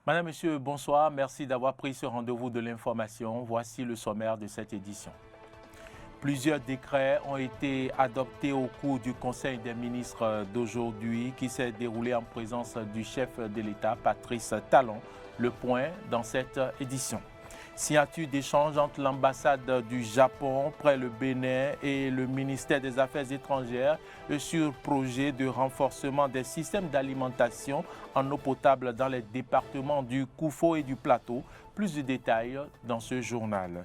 Madame, Monsieur, bonsoir. Merci d'avoir pris ce rendez-vous de l'information. Voici le sommaire de cette édition. Plusieurs décrets ont été adoptés au cours du Conseil des ministres d'aujourd'hui qui s'est déroulé en présence du chef de l'État, Patrice Talon. Le point dans cette édition. Signature d'échange entre l'ambassade du Japon près le Bénin et le ministère des Affaires étrangères sur projet de renforcement des systèmes d'alimentation en eau potable dans les départements du Koufo et du Plateau. Plus de détails dans ce journal.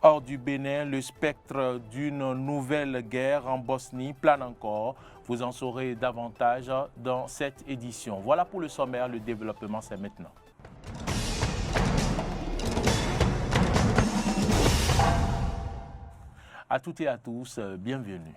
Hors du Bénin, le spectre d'une nouvelle guerre en Bosnie plane encore. Vous en saurez davantage dans cette édition. Voilà pour le sommaire, le développement c'est maintenant. À toutes et à tous, bienvenue.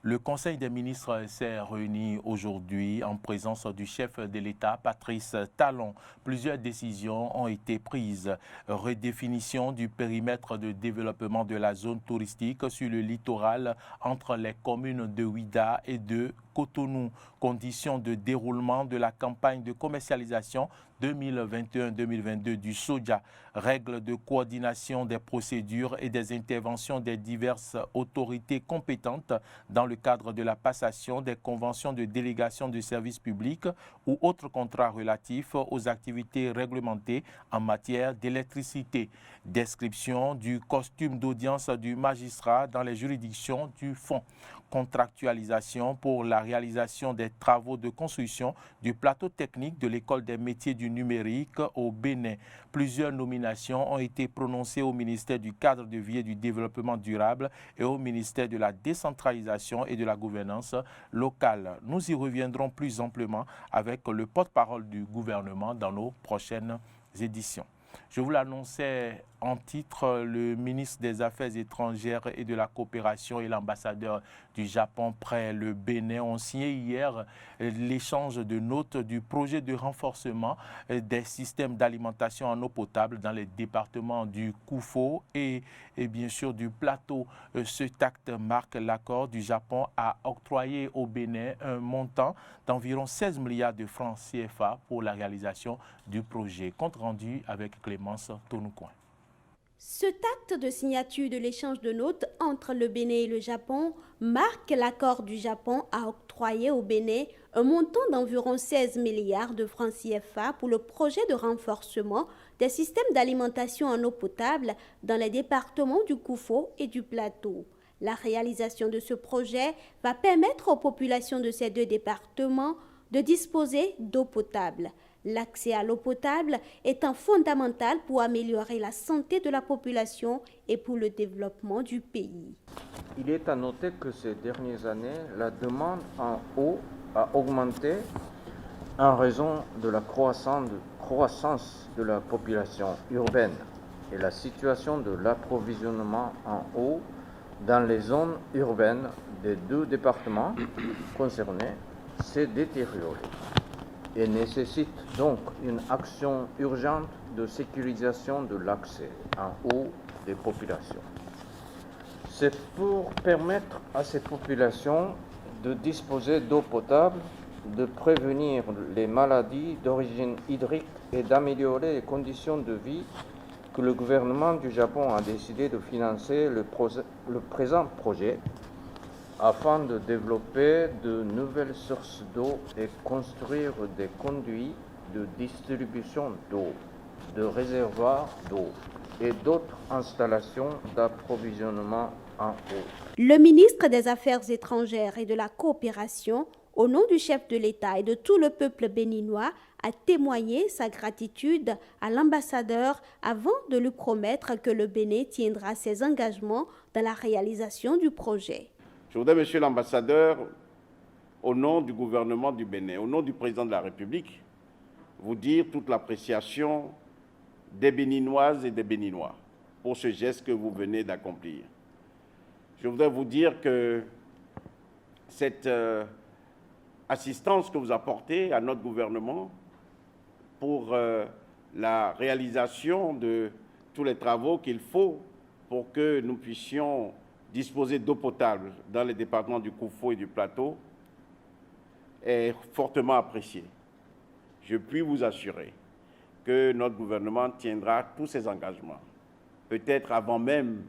Le Conseil des ministres s'est réuni aujourd'hui en présence du chef de l'État, Patrice Talon. Plusieurs décisions ont été prises. Redéfinition du périmètre de développement de la zone touristique sur le littoral entre les communes de Ouidah et de Cotonou. Conditions de déroulement de la campagne de commercialisation 2021-2022 du soja. Règles de coordination des procédures et des interventions des diverses autorités compétentes dans le cadre de la passation des conventions de délégation de services publics ou autres contrats relatifs aux activités réglementées en matière d'électricité. Description du costume d'audience du magistrat dans les juridictions du fonds. Contractualisation pour la réalisation des travaux de construction du plateau technique de l'École des métiers du numérique au Bénin. Plusieurs nominations ont été prononcées au ministère du Cadre de vie et du Développement durable et au ministère de la Décentralisation et de la Gouvernance locale. Nous y reviendrons plus amplement avec le porte-parole du gouvernement dans nos prochaines éditions. Je vous l'annonçais en titre, le ministre des Affaires étrangères et de la coopération et l'ambassadeur du Japon près le Bénin ont signé hier l'échange de notes du projet de renforcement des systèmes d'alimentation en eau potable dans les départements du Koufo et bien sûr du Plateau. Cet acte marque l'accord du Japon à octroyer au Bénin un montant d'environ 16 milliards de francs CFA pour la réalisation du projet. Compte rendu avec Clémence Tonoucoin. Cet acte de signature de l'échange de notes entre le Bénin et le Japon marque l'accord du Japon à octroyer au Bénin un montant d'environ 16 milliards de francs CFA pour le projet de renforcement des systèmes d'alimentation en eau potable dans les départements du Koufo et du Plateau. La réalisation de ce projet va permettre aux populations de ces deux départements de disposer d'eau potable. L'accès à l'eau potable étant fondamental pour améliorer la santé de la population et pour le développement du pays. Il est à noter que ces dernières années, la demande en eau a augmenté en raison de la croissance de la population urbaine et la situation de l'approvisionnement en eau dans les zones urbaines des deux départements concernés s'est détériorée et nécessite donc une action urgente de sécurisation de l'accès en eau des populations. C'est pour permettre à ces populations de disposer d'eau potable, de prévenir les maladies d'origine hydrique et d'améliorer les conditions de vie que le gouvernement du Japon a décidé de financer le présent projet afin de développer de nouvelles sources d'eau et construire des conduits de distribution d'eau, de réservoirs d'eau et d'autres installations d'approvisionnement en eau. Le ministre des Affaires étrangères et de la coopération, au nom du chef de l'État et de tout le peuple béninois, a témoigné sa gratitude à l'ambassadeur avant de lui promettre que le Bénin tiendra ses engagements dans la réalisation du projet. Je voudrais, Monsieur l'ambassadeur, au nom du gouvernement du Bénin, au nom du président de la République, vous dire toute l'appréciation des Béninoises et des Béninois pour ce geste que vous venez d'accomplir. Je voudrais vous dire que cette assistance que vous apportez à notre gouvernement pour la réalisation de tous les travaux qu'il faut pour que nous puissions disposer d'eau potable dans les départements du Koufo et du Plateau est fortement apprécié. Je puis vous assurer que notre gouvernement tiendra tous ses engagements, peut-être avant même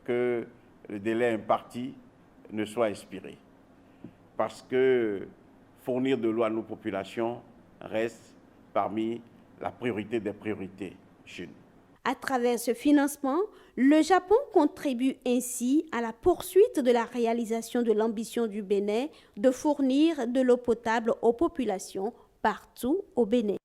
que le délai imparti ne soit expiré. Parce que fournir de l'eau à nos populations reste parmi la priorité des priorités chez nous. À travers ce financement, le Japon contribue ainsi à la poursuite de la réalisation de l'ambition du Bénin de fournir de l'eau potable aux populations partout au Bénin.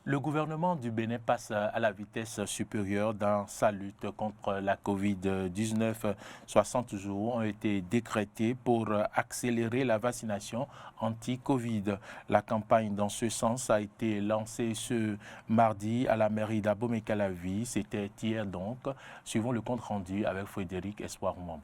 Le gouvernement du Bénin passe à la vitesse supérieure dans sa lutte contre la COVID-19. 60 jours ont été décrétés pour accélérer la vaccination anti-Covid. La campagne dans ce sens a été lancée ce mardi à la mairie d'Abomey-Calavi. C'était hier donc. Suivons le compte rendu avec Frédéric Espoir-Oumambou.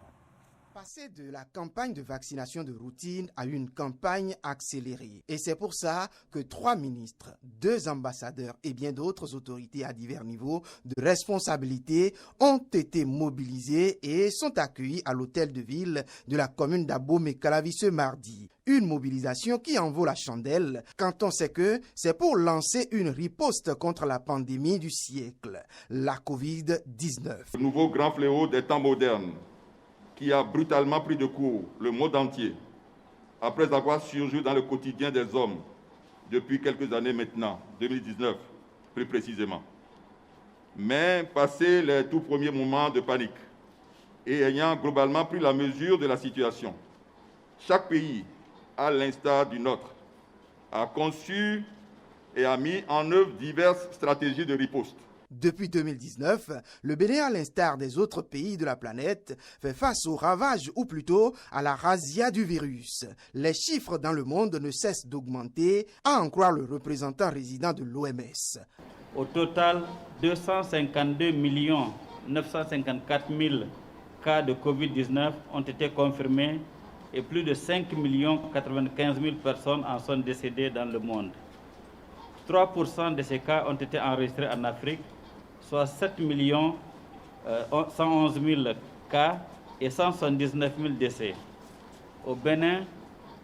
Passer de la campagne de vaccination de routine à une campagne accélérée. Et c'est pour ça que 3 ministres, 2 ambassadeurs et bien d'autres autorités à divers niveaux de responsabilité ont été mobilisés et sont accueillis à l'hôtel de ville de la commune d'Abomey-Calavi ce mardi. Une mobilisation qui en vaut la chandelle quand on sait que c'est pour lancer une riposte contre la pandémie du siècle, la COVID-19. Le nouveau grand fléau des temps modernes qui a brutalement pris de court le monde entier, après avoir surgi dans le quotidien des hommes depuis quelques années maintenant, 2019 plus précisément. Mais passé les tout premiers moments de panique et ayant globalement pris la mesure de la situation, chaque pays, à l'instar du nôtre, a conçu et a mis en œuvre diverses stratégies de riposte. Depuis 2019, le Bénin, à l'instar des autres pays de la planète, fait face aux ravages ou plutôt à la razzia du virus. Les chiffres dans le monde ne cessent d'augmenter, à en croire le représentant résident de l'OMS. Au total, 252 954 000 cas de Covid-19 ont été confirmés et plus de 5 095 000 personnes en sont décédées dans le monde. 3% de ces cas ont été enregistrés en Afrique, soit 7 111 000 cas et 179 000 décès. Au Bénin,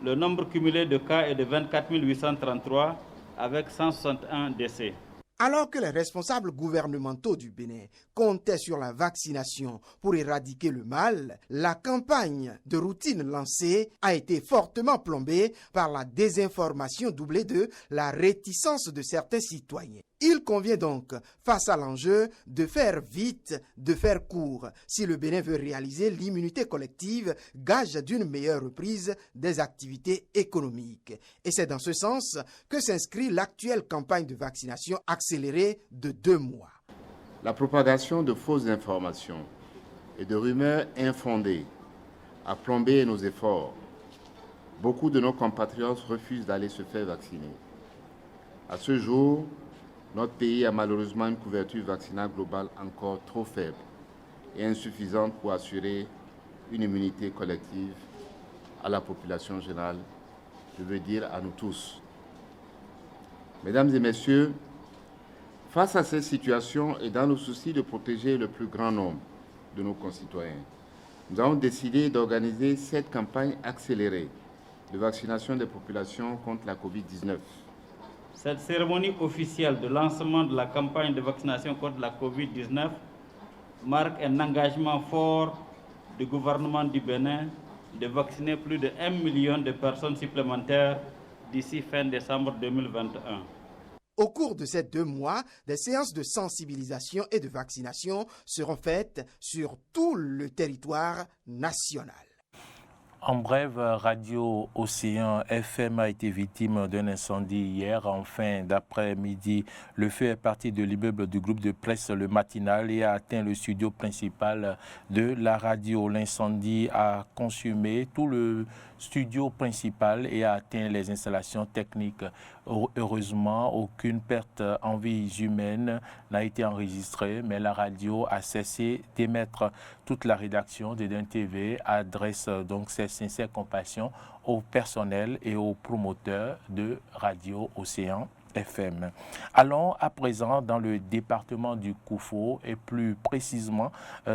le nombre cumulé de cas est de 24 833 avec 161 décès. Alors que les responsables gouvernementaux du Bénin comptaient sur la vaccination pour éradiquer le mal, la campagne de routine lancée a été fortement plombée par la désinformation doublée de la réticence de certains citoyens. Il convient donc, face à l'enjeu, de faire vite, de faire court, si le Bénin veut réaliser l'immunité collective, gage d'une meilleure reprise des activités économiques. Et c'est dans ce sens que s'inscrit l'actuelle campagne de vaccination accélérée de 2 mois. La propagation de fausses informations et de rumeurs infondées a plombé nos efforts. Beaucoup de nos compatriotes refusent d'aller se faire vacciner. À ce jour, notre pays a malheureusement une couverture vaccinale globale encore trop faible et insuffisante pour assurer une immunité collective à la population générale, je veux dire à nous tous. Mesdames et messieurs, face à cette situation et dans le souci de protéger le plus grand nombre de nos concitoyens, nous avons décidé d'organiser cette campagne accélérée de vaccination des populations contre la COVID-19. Cette cérémonie officielle de lancement de la campagne de vaccination contre la COVID-19 marque un engagement fort du gouvernement du Bénin de vacciner plus de 1 million de personnes supplémentaires d'ici fin décembre 2021. Au cours de ces 2 mois, des séances de sensibilisation et de vaccination seront faites sur tout le territoire national. En bref, Radio Océan FM a été victime d'un incendie hier en fin d'après-midi. Le feu est parti de l'immeuble du groupe de presse Le Matinal et a atteint le studio principal de la radio. L'incendie a consumé tout le studio principal et a atteint les installations techniques. Heureusement, aucune perte en vies humaines n'a été enregistrée, mais la radio a cessé d'émettre. Toute la rédaction de DEN TV adresse donc ses sincères compassions au personnel et aux promoteurs de Radio Océan FM. Allons à présent dans le département du Koufo et plus précisément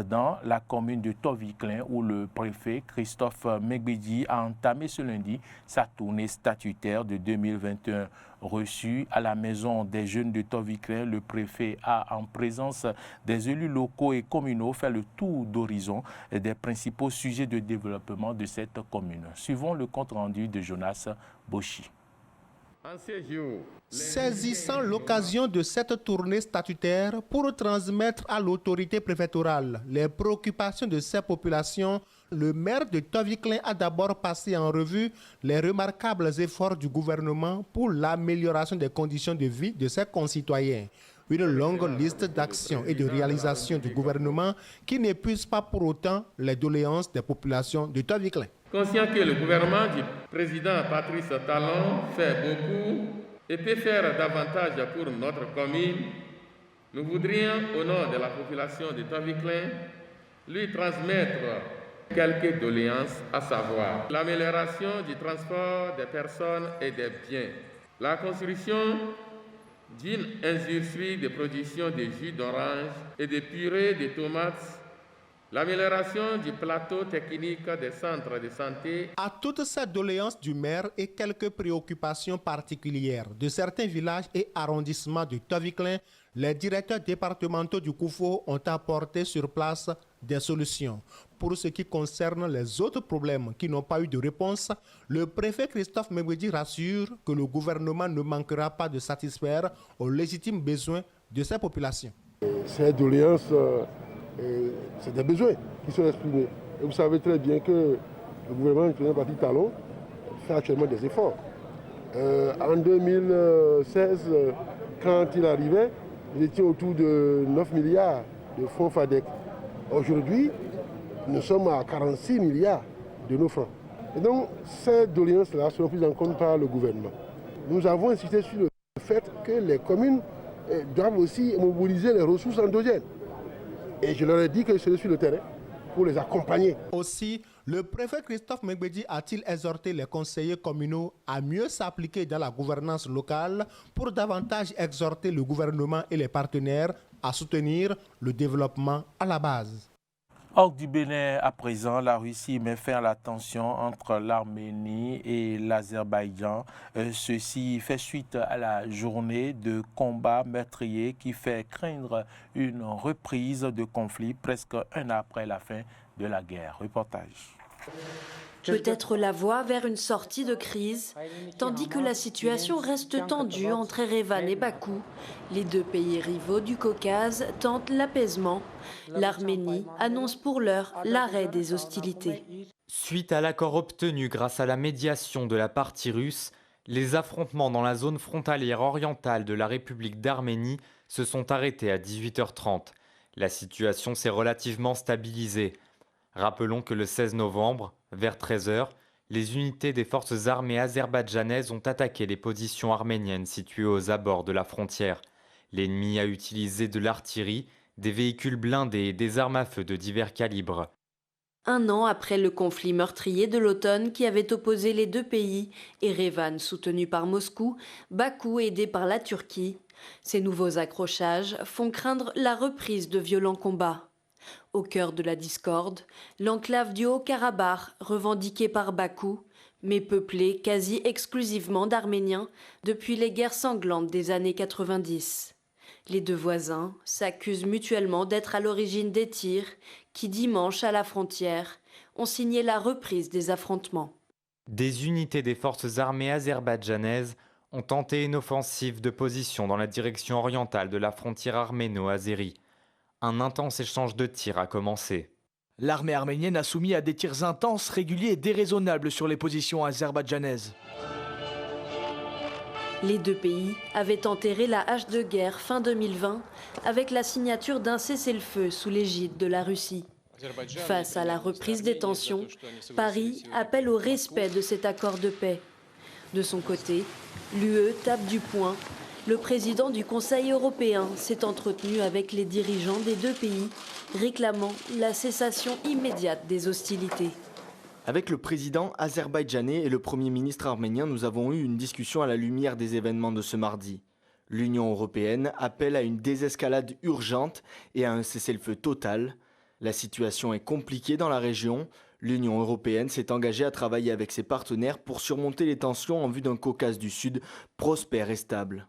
dans la commune de Toviklen où le préfet Christophe Megbedi a entamé ce lundi sa tournée statutaire de 2021. Reçu à la maison des jeunes de Toviklen, le préfet a, en présence des élus locaux et communaux, fait le tour d'horizon des principaux sujets de développement de cette commune. Suivons le compte-rendu de Jonas Boshi. Saisissant l'occasion de cette tournée statutaire pour transmettre à l'autorité préfectorale les préoccupations de ces populations, le maire de Toviklen a d'abord passé en revue les remarquables efforts du gouvernement pour l'amélioration des conditions de vie de ses concitoyens. Une longue liste d'actions et de réalisations du gouvernement qui n'épuise pas pour autant les doléances des populations de Toviklen. Conscient que le gouvernement du président Patrice Talon fait beaucoup et peut faire davantage pour notre commune, nous voudrions, au nom de la population de Toviklen, lui transmettre quelques doléances, à savoir l'amélioration du transport des personnes et des biens, la construction d'une industrie de production de jus d'orange et de purée de tomates, l'amélioration du plateau technique des centres de santé. À toutes ces doléances du maire et quelques préoccupations particulières de certains villages et arrondissements de Toviklen, les directeurs départementaux du Koufo ont apporté sur place des solutions. Pour ce qui concerne les autres problèmes qui n'ont pas eu de réponse, le préfet Christophe Megbedi rassure que le gouvernement ne manquera pas de satisfaire aux légitimes besoins de ces populations. Ces doléances, c'est des besoins qui sont exprimés. Et vous savez très bien que le gouvernement du président Patrice Talon fait actuellement des efforts. En 2016, quand il arrivait, il était autour de 9 milliards de fonds FADEC. Aujourd'hui, nous sommes à 46 milliards de nos francs. Et donc, ces doléances-là seront prises en compte par le gouvernement. Nous avons insisté sur le fait que les communes doivent aussi mobiliser les ressources endogènes. Et je leur ai dit que je serai sur le terrain pour les accompagner. Aussi, le préfet Christophe Megbedi a-t-il exhorté les conseillers communaux à mieux s'appliquer dans la gouvernance locale pour davantage exhorter le gouvernement et les partenaires à soutenir le développement à la base. Hors du Bénin, à présent, la Russie met fin à la tension entre l'Arménie et l'Azerbaïdjan. Ceci fait suite à la journée de combat meurtrier qui fait craindre une reprise de conflit presque un an après la fin de la guerre. Reportage. Peut-être la voie vers une sortie de crise, tandis que la situation reste tendue entre Erevan et Bakou. Les deux pays rivaux du Caucase tentent l'apaisement. L'Arménie annonce pour l'heure l'arrêt des hostilités. Suite à l'accord obtenu grâce à la médiation de la partie russe, les affrontements dans la zone frontalière orientale de la République d'Arménie se sont arrêtés à 18h30. La situation s'est relativement stabilisée. Rappelons que le 16 novembre, vers 13h, les unités des forces armées azerbaïdjanaises ont attaqué les positions arméniennes situées aux abords de la frontière. L'ennemi a utilisé de l'artillerie, des véhicules blindés et des armes à feu de divers calibres. Un an après le conflit meurtrier de l'automne qui avait opposé les deux pays, Erevan soutenu par Moscou, Bakou aidé par la Turquie, ces nouveaux accrochages font craindre la reprise de violents combats. Au cœur de la discorde, l'enclave du Haut-Karabakh, revendiquée par Bakou, mais peuplée quasi exclusivement d'Arméniens depuis les guerres sanglantes des années 90. Les deux voisins s'accusent mutuellement d'être à l'origine des tirs qui, dimanche à la frontière, ont signé la reprise des affrontements. Des unités des forces armées azerbaïdjanaises ont tenté une offensive de position dans la direction orientale de la frontière arméno-azérie. Un intense échange de tirs a commencé. L'armée arménienne a soumis à des tirs intenses, réguliers et déraisonnables sur les positions azerbaïdjanaises. Les deux pays avaient enterré la hache de guerre fin 2020 avec la signature d'un cessez-le-feu sous l'égide de la Russie. Face à la reprise des tensions, Paris appelle au respect de cet accord de paix. De son côté, l'UE tape du poing. Le président du Conseil européen s'est entretenu avec les dirigeants des deux pays, réclamant la cessation immédiate des hostilités. Avec le président azerbaïdjanais et le premier ministre arménien, nous avons eu une discussion à la lumière des événements de ce mardi. L'Union européenne appelle à une désescalade urgente et à un cessez-le-feu total. La situation est compliquée dans la région. L'Union européenne s'est engagée à travailler avec ses partenaires pour surmonter les tensions en vue d'un Caucase du Sud prospère et stable.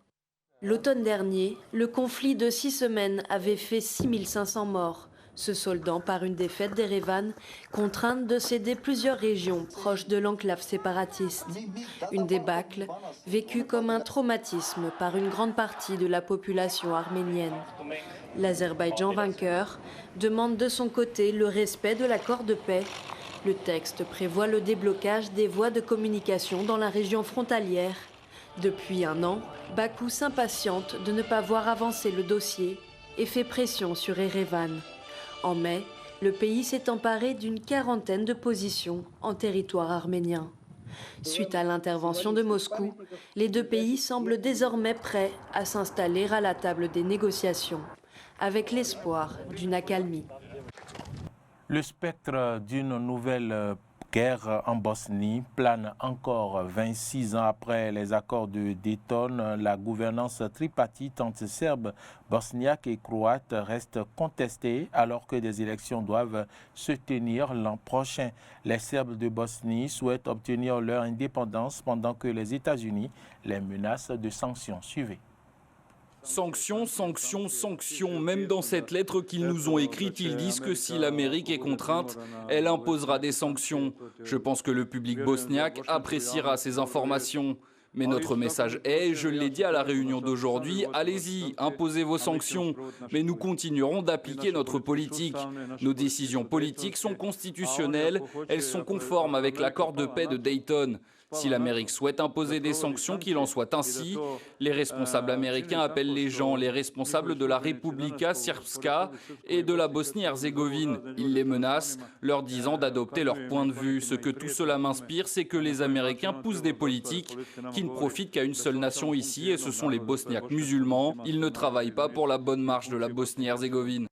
L'automne dernier, le conflit de 6 semaines avait fait 6500 morts, se soldant par une défaite d'Erevan, contrainte de céder plusieurs régions proches de l'enclave séparatiste. Une débâcle vécue comme un traumatisme par une grande partie de la population arménienne. L'Azerbaïdjan vainqueur demande de son côté le respect de l'accord de paix. Le texte prévoit le déblocage des voies de communication dans la région frontalière. Depuis un an, Bakou s'impatiente de ne pas voir avancer le dossier et fait pression sur Erevan. En mai, le pays s'est emparé d'une quarantaine de positions en territoire arménien. Suite à l'intervention de Moscou, les deux pays semblent désormais prêts à s'installer à la table des négociations, avec l'espoir d'une accalmie. Le spectre d'une nouvelle guerre en Bosnie plane encore 26 ans après les accords de Dayton. La gouvernance tripartite entre Serbes, Bosniaques et Croates reste contestée alors que des élections doivent se tenir l'an prochain. Les Serbes de Bosnie souhaitent obtenir leur indépendance pendant que les États-Unis les menacent de sanctions. Suivez. Sanctions, sanctions, sanctions. Même dans cette lettre qu'ils nous ont écrite, ils disent que si l'Amérique est contrainte, elle imposera des sanctions. Je pense que le public bosniaque appréciera ces informations. Mais notre message est, je l'ai dit à la réunion d'aujourd'hui, allez-y, imposez vos sanctions. Mais nous continuerons d'appliquer notre politique. Nos décisions politiques sont constitutionnelles, elles sont conformes avec l'accord de paix de Dayton. Si l'Amérique souhaite imposer des sanctions, qu'il en soit ainsi. Les responsables américains appellent les gens les responsables de la Republika Srpska et de la Bosnie-Herzégovine. Ils les menacent, leur disant d'adopter leur point de vue. Ce que tout cela m'inspire, c'est que les Américains poussent des politiques qui ne profitent qu'à une seule nation ici, et ce sont les Bosniaques musulmans. Ils ne travaillent pas pour la bonne marche de la Bosnie-Herzégovine.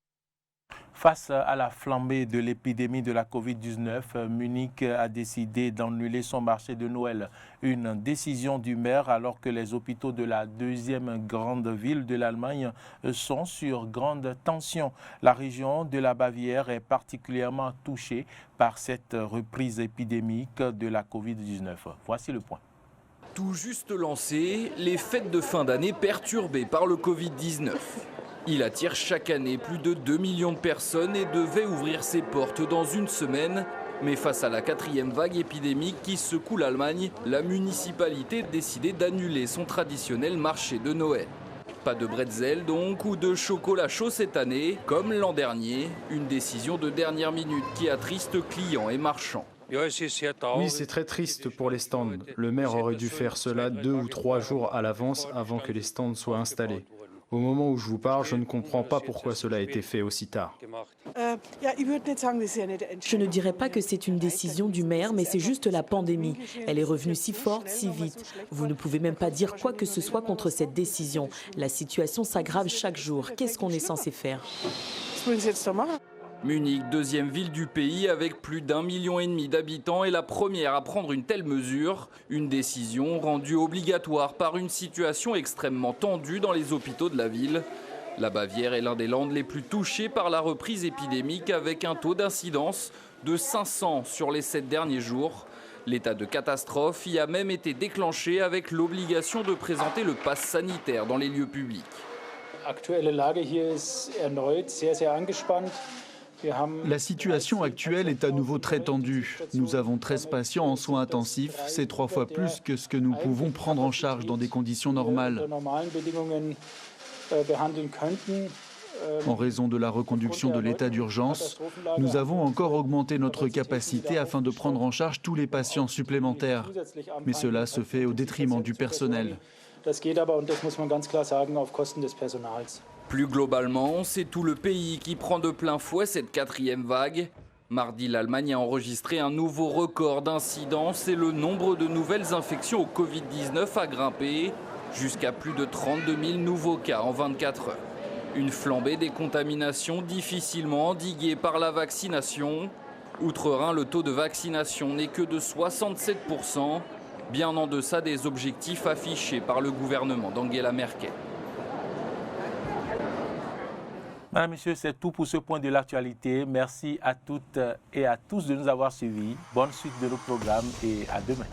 Face à la flambée de l'épidémie de la Covid-19, Munich a décidé d'annuler son marché de Noël. Une décision du maire alors que les hôpitaux de la deuxième grande ville de l'Allemagne sont sur grande tension. La région de la Bavière est particulièrement touchée par cette reprise épidémique de la Covid-19. Voici le point. Tout juste lancé, les fêtes de fin d'année perturbées par le Covid-19. Il attire chaque année plus de 2 millions de personnes et devait ouvrir ses portes dans une semaine. Mais face à la 4e vague épidémique qui secoue l'Allemagne, la municipalité a décidé d'annuler son traditionnel marché de Noël. Pas de bretzel donc ou de chocolat chaud cette année, comme l'an dernier. Une décision de dernière minute qui attriste clients et marchands. Oui, c'est très triste pour les stands. Le maire aurait dû faire cela 2 ou 3 jours à l'avance avant que les stands soient installés. Au moment où je vous parle, je ne comprends pas pourquoi cela a été fait aussi tard. Je ne dirais pas que c'est une décision du maire, mais c'est juste la pandémie. Elle est revenue si forte, si vite. Vous ne pouvez même pas dire quoi que ce soit contre cette décision. La situation s'aggrave chaque jour. Qu'est-ce qu'on est censé faire ? Munich, deuxième ville du pays avec plus d'1,5 million d'habitants, est la première à prendre une telle mesure. Une décision rendue obligatoire par une situation extrêmement tendue dans les hôpitaux de la ville. La Bavière est l'un des landes les plus touchées par la reprise épidémique avec un taux d'incidence de 500 sur les 7 derniers jours. L'état de catastrophe y a même été déclenché avec l'obligation de présenter le pass sanitaire dans les lieux publics. La situation actuelle est à nouveau très tendue. Nous avons 13 patients en soins intensifs. C'est 3 fois plus que ce que nous pouvons prendre en charge dans des conditions normales. En raison de la reconduction de l'état d'urgence, nous avons encore augmenté notre capacité afin de prendre en charge tous les patients supplémentaires. Mais cela se fait au détriment du personnel. Plus globalement, c'est tout le pays qui prend de plein fouet cette 4e vague. Mardi, l'Allemagne a enregistré un nouveau record d'incidence et le nombre de nouvelles infections au Covid-19 a grimpé jusqu'à plus de 32 000 nouveaux cas en 24 heures. Une flambée des contaminations difficilement endiguée par la vaccination. Outre-Rhin, le taux de vaccination n'est que de 67%, bien en deçà des objectifs affichés par le gouvernement d'Angela Merkel. Mesdames, Messieurs, c'est tout pour ce point de l'actualité. Merci à toutes et à tous de nous avoir suivis. Bonne suite de nos programmes et à demain.